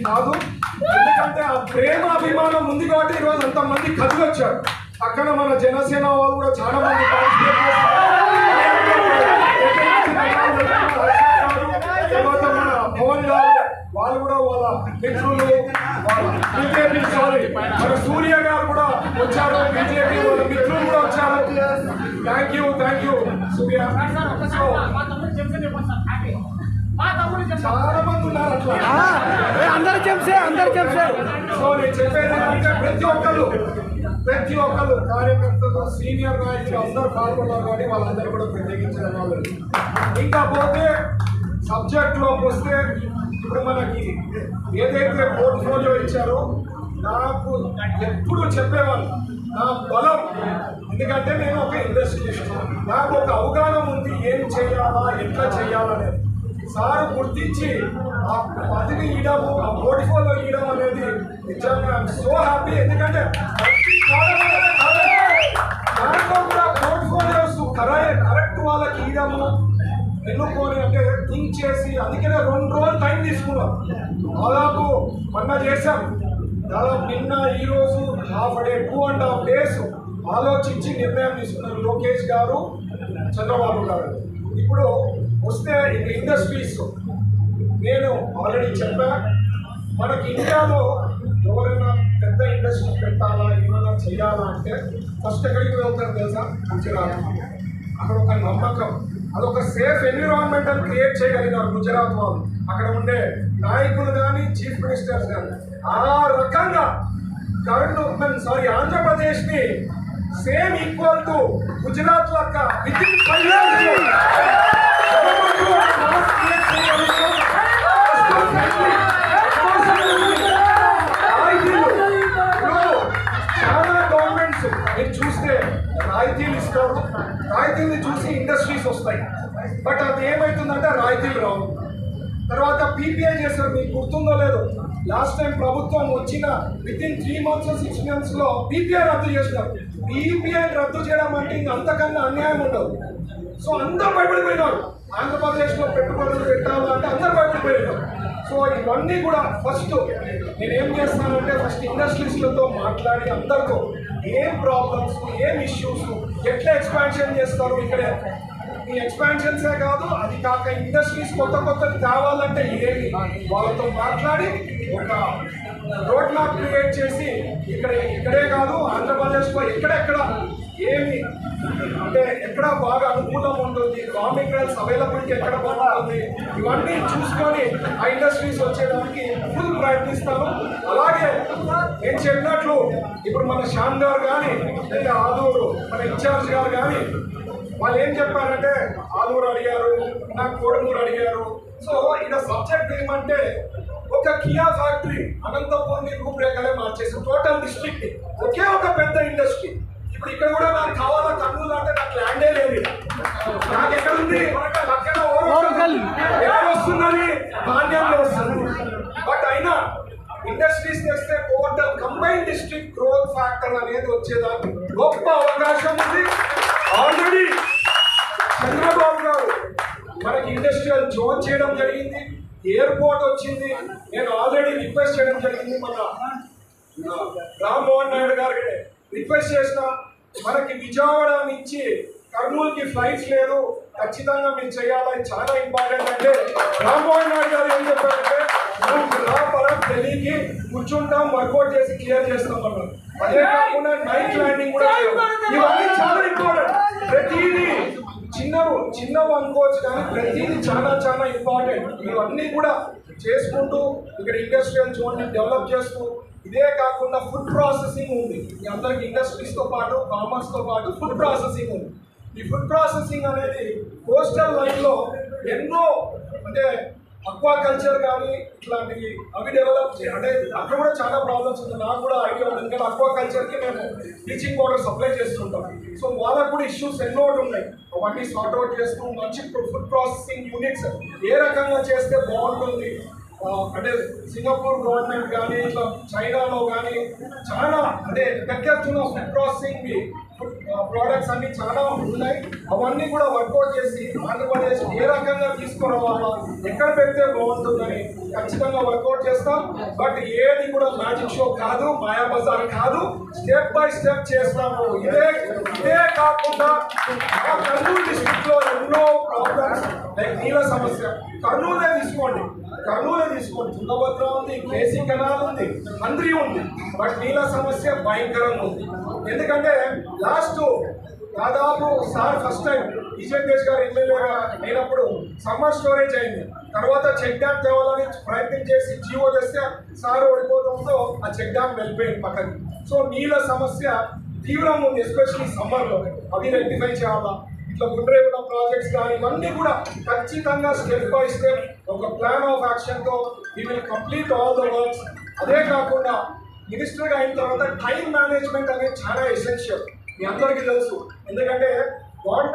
కాదు. ఎందుకంటే ఆ ప్రేమ అభిమానం ఉంది కాబట్టి ఈరోజు అంతమంది కథలు వచ్చారు. పక్కన మన జనసేన వాళ్ళు కూడా చాలా మంది పార్టిసిపేట్ చేస్తారు. తర్వాత మన పవన్ గారు వాళ్ళు కూడా వాళ్ళ మిత్రులు, బీజేపీ మన సూర్య గారు కూడా వచ్చారు, బీజేపీ వాళ్ళ మిత్రులు కూడా వచ్చారు. థ్యాంక్ యూ సూర్య. చాలా మంది ఉన్నారు అట్లా, అందరు చెప్తే. సో నేను చెప్పేది అంటే ప్రతి ఒక్కరు కార్యకర్తలు, సీనియర్ నాయకులు అందరూ పాల్గొన్నారు కానీ వాళ్ళందరూ కూడా ప్రత్యేకించిన వాళ్ళు. ఇంకా పోతే సబ్జెక్ట్లోకి వస్తే ఇప్పుడు మనకి ఏదైతే పోర్ట్ఫోలియో ఇచ్చారో నాకు ఎప్పుడు చెప్పేవాళ్ళు నా బలం. ఎందుకంటే నేను ఒక ఇండస్ట్రియలిస్ట్, నాకు ఒక అవగాహన ఉంది ఏం చేయాలా ఎట్లా చేయాలనేది. సార్ గుర్తించి ఆ పదిని ఇవ్వడము, ఆ పోర్ట్ఫోలియో ఇవ్వడం అనేది నిజంగా సో హ్యాపీ. ఎందుకంటే దాంట్లో కూడా పోర్ట్ఫోలియోస్ కరెక్ట్ వాళ్ళకి ఇవ్వడము, ఎన్నుకొని అంటే థింక్ చేసి, అందుకనే 2 రోజులు టైం తీసుకున్నాం. దాదాపు మొన్న చేశాం, దాదాపు నిన్న ఈరోజు హాఫ్ డే 2.5 days ఆలోచించి నిర్ణయం తీసుకున్నారు లోకేష్ గారు, చంద్రబాబు గారు. ఇప్పుడు వస్తే ఇండస్ట్రీస్ నేను ఆల్రెడీ చెప్పా, మనకి ఇండియాలో ఎవరైనా పెద్ద ఇండస్ట్రీ పెట్టాలా ఏమైనా చేయాలా అంటే ఫస్ట్ ఎక్కడికి వెళ్తారు తెలుసా? గుజరాత్. అక్కడ ఒక నమ్మకం, అదొక సేఫ్ ఎన్విరాన్మెంట్ అని క్రియేట్ చేయగలిగినారు గుజరాత్ వాళ్ళు. అక్కడ ఉండే నాయకులు కానీ చీఫ్ మినిస్టర్స్ కానీ ఆ రకంగా ఆంధ్రప్రదేశ్ ని సేమ్ ఈక్వల్ టు గుజరాత్ లెక్క విత్ ఇన్ 5 years చాలా గవర్నమెంట్స్ మీరు చూస్తే రాయితీలు ఇస్తారు, రాయితీలు చూసి ఇండస్ట్రీస్ వస్తాయి. బట్ అది ఏమవుతుందంటే రాయితీలు రావు. తర్వాత పీపీఐ చేస్తారు, మీకు గుర్తుందో లేదో, లాస్ట్ టైం ప్రభుత్వం వచ్చిన with in 3 months 6 months PPI రద్దు చేసినారు. పీపీఐ రద్దు చేయడం అంటే ఇంక అంతకన్నా అన్యాయం ఉండదు. సో అందరూ భయపడిపోయినారు, ఆంధ్రప్రదేశ్లో పెట్టుబడులు పెట్టాలంటే అందరూ భయపడిపోయినారు. సో ఇవన్నీ కూడా ఫస్ట్ నేనేం చేస్తానంటే ఫస్ట్ ఇండస్ట్రీస్లతో మాట్లాడి అందరితో ఏం ప్రాబ్లమ్స్, ఏం ఇష్యూస్, ఎట్లా ఎక్స్పాన్షన్ చేస్తారు, ఇక్కడ ఈ ఎక్స్పాన్షన్సే కాదు అది కాక ఇండస్ట్రీస్ కొత్తది కావాలంటే ఏమి వాళ్ళతో మాట్లాడి ఒక రోడ్ మ్యాప్ క్రియేట్ చేసి ఇక్కడే కాదు ఆంధ్రప్రదేశ్లో ఎక్కడెక్కడ ఏమి అంటే ఎక్కడ బాగా అనుకూలం ఉంటుంది, రా మెటీరియల్స్ అవైలబిలిటీ ఎక్కడ బాగుంటుంది, ఇవన్నీ చూసుకొని ఆ ఇండస్ట్రీస్ వచ్చేదానికి ఫుల్ ప్రయత్నిస్తాను. అలాగే నేను చెప్పినట్లు ఇప్పుడు మన శ్యామ్ గారు కానీ లేదా ఆదూరు మన ఇన్ఛార్జ్ గారు కానీ వాళ్ళు ఏం చెప్పారంటే ఆలూరు అడిగారు, నాకు కోడమూరు అడిగారు. సో ఇక్కడ సబ్జెక్ట్ ఏమంటే ఒక కియా ఫ్యాక్టరీ అనంతపూర్ని రూపురేఖలే మార్చేసి టోటల్ డిస్ట్రిక్ట్ ఒకే ఒక పెద్ద ఇండస్ట్రీ. ఇప్పుడు ఇక్కడ కూడా నాకు కావాలా కర్నూలు అంటే నాకు ల్యాండే లేదు, నాకు ఎక్కడుంది పక్కన ఎక్కడ వస్తుందని ధాన్యంలో వస్తుంది. బట్ అయినా ఇండస్ట్రీస్ తెస్తే total combine district growth factor అనేది వచ్చేదానికి గొప్ప అవకాశం ఉంది. ఆల్రెడీ చంద్రబాబు గారు మనకి ఇండస్ట్రియల్ జోన్ చేయడం జరిగింది, ఎయిర్పోర్ట్ వచ్చింది. నేను ఆల్రెడీ రిక్వెస్ట్ చేయడం జరిగింది, మన రామ్మోహన్ నాయుడు గారికి రిక్వెస్ట్ చేసిన మనకి విజయవాడ నుంచి కర్నూలుకి ఫ్లైట్స్ లేదు, ఖచ్చితంగా మీరు చేయాలని చాలా ఇంపార్టెంట్. అంటే రామ్మోహన్ నాయుడు గారు ఏం చెప్పారంటే ఢిల్లీకి కూర్చుంటాం, వర్కౌట్ చేసి క్లియర్ చేస్తాం అన్నారు. అదే కాకుండా నైట్ ల్యాండింగ్ కూడా ఇవన్నీ చాలా ఇంపార్టెంట్. ప్రతిదీ చిన్నవి అనుకోవచ్చు కానీ ప్రతిదీ చాలా ఇంపార్టెంట్. ఇవన్నీ కూడా చేసుకుంటూ ఇక్కడ ఇండస్ట్రియల్ జోన్ని డెవలప్ చేస్తూ, ఇదే కాకుండా ఫుడ్ ప్రాసెసింగ్ ఉంది. మీ అందరికి ఇండస్ట్రీస్తో పాటు కామర్స్తో పాటు ఫుడ్ ప్రాసెసింగ్ ఉంది. ఈ ఫుడ్ ప్రాసెసింగ్ అనేది కోస్టల్ లైన్లో ఎన్నో అంటే అక్వాకల్చర్ కానీ ఇట్లాంటివి అవి డెవలప్ అంటే అక్కడ కూడా చాలా ప్రాబ్లమ్స్ ఉంది. నాకు కూడా ఐడియా ఉంది, ఎందుకంటే అక్వాకల్చర్కి మేము బ్లీచింగ్ పౌడర్ సప్లై చేస్తుంటాం. సో వాళ్ళకు కూడా ఇష్యూస్ ఎన్నో ఉన్నాయి, అవన్నీ సార్ట్అవుట్ చేస్తూ మంచి ఫుడ్ ప్రాసెసింగ్ యూనిట్స్ ఏ రకంగా చేస్తే బాగుంటుంది. అంటే సింగపూర్ గవర్నమెంట్ కానీ ఇట్లా చైనాలో కానీ చాలా అంటే పెద్ద ఎత్తున ఫుడ్ ప్రాసెసింగ్ ప్రోడక్ట్స్ అన్ని చాలా ఉన్నాయి. అవన్నీ కూడా వర్కౌట్ చేసి ఆంధ్రప్రదేశ్ ఏ రకంగా తీసుకురావాలా, ఎక్కడ పెడితే బాగుంటుందని ఖచ్చితంగా వర్కౌట్ చేస్తాం. బట్ ఏది కూడా మ్యాజిక్ షో కాదు, మాయాబజార్ కాదు, స్టెప్ బై స్టెప్ చేస్తాము. ఇదే కాకుండా కర్నూలు డిస్ట్రిక్ట్ లో ఎన్నో ప్రాబ్లమ్స్ లైక్ నీళ్ళ సమస్య. కర్నూలే తీసుకోండి, తుంగభద్ర ఉంది, కేసీ కెనాల్ ఉంది, మంత్రి ఉంది, బట్ నీళ్ళ సమస్య భయంకరంగా ఉంది. ఎందుకంటే లాస్ట్ దాదాపు సార్ ఫస్ట్ టైం విజయ్ దేశ్ గారు ఎమ్మెల్యేగా అయినప్పుడు సమ్మర్ స్టోరేజ్ అయింది. తర్వాత చెక్ డ్యామ్ తేవాలని ప్రయత్నం చేసి జీవో తెస్తే సార్ ఓడిపోవడంతో ఆ చెక్ డ్యామ్ వెళ్ళిపోయింది పక్కన. సో నీళ్ళ సమస్య తీవ్రంగా ఉంది, ఎస్పెషల్లీ సమ్మర్లో. అవి రెక్టిఫై చేయాలా. ఇట్లా గుండ్రేవుల ప్రాజెక్ట్స్ కానీ ఇవన్నీ కూడా ఖచ్చితంగా స్టెప్ బై స్టెప్ ఒక ప్లాన్ ఆఫ్ యాక్షన్తో we will complete all the works. అదే కాకుండా మినిస్టర్గా అయిన తర్వాత టైం మేనేజ్మెంట్ అనేది చాలా ఎసెన్షియల్, మీ అందరికీ తెలుసు. ఎందుకంటే గవర్నమెంట్